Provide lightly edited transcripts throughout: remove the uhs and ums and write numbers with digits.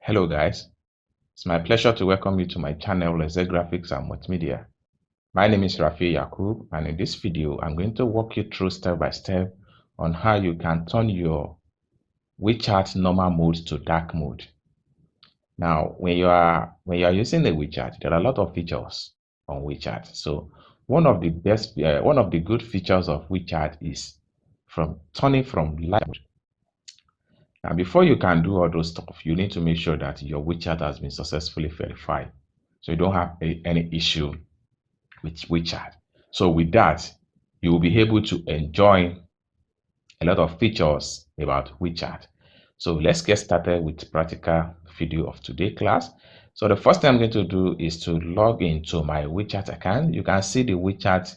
Hello guys, it's my pleasure to welcome you to my channel Wechat Graphics and Multimedia. My name is Rafi Yakub, and in this video I'm going to walk you through step by step on how you can turn your Wechat normal mode to dark mode. Now when you are using the Wechat, there are a lot of features on Wechat. So one of the good features of Wechat is turning from light mode. Now, before you can do all those stuff, you need to make sure that your Wechat has been successfully verified, so you don't have any issue with Wechat. So with that, you will be able to enjoy a lot of features about Wechat. So let's get started with practical video of today's class. So the first thing I'm going to do is to log into my Wechat account. You can see the Wechat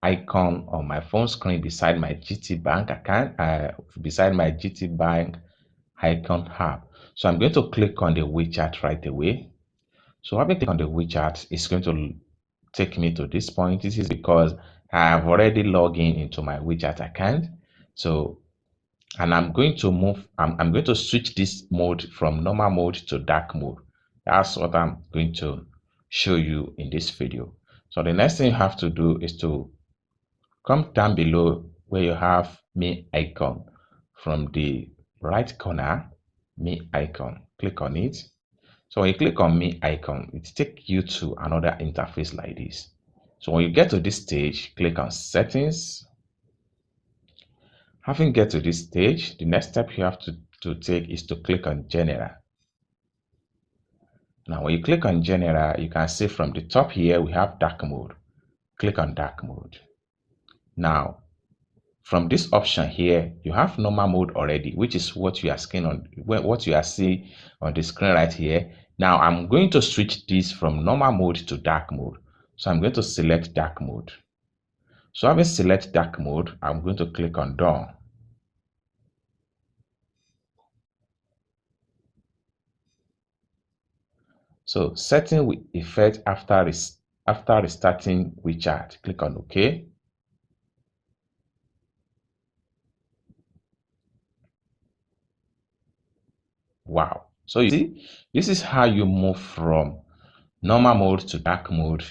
icon on my phone screen beside my GT Bank account, beside my GT Bank icon app. So I'm going to click on the Wechat right away. So having clicked on the Wechat, it's going to take me to this point. This is because I have already logged into my Wechat account. So, and I'm going to switch this mode from normal mode to dark mode. That's what I'm going to show you in this video. So the next thing you have to do is to come down below where you have me icon. From the right corner, me icon, click on it. So when you click on me icon, it takes you to another interface like this. So when you get to this stage, click on settings. Having get to this stage, the next step you have to take is to click on general. Now when you click on general, you can see from the top here we have dark mode. Click on dark mode. Now from this option here, you have normal mode already, which is what you are seeing on the screen right here. Now I'm going to switch this from normal mode to dark mode. So I'm going to select dark mode. So having select dark mode, I'm going to click on done. So setting with effect after restarting Wechat. Click on OK. Wow. So you see, this is how you move from normal mode to dark mode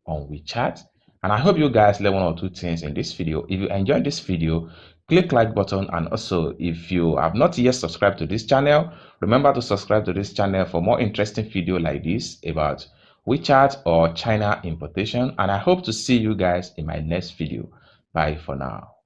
on Wechat. And I hope you guys learn one or two things in this video. If you enjoyed this video, click like button, and also if you have not yet subscribed to this channel, remember to subscribe to this channel for more interesting video like this about Wechat or China importation. And I hope to see you guys in my next video. Bye for now.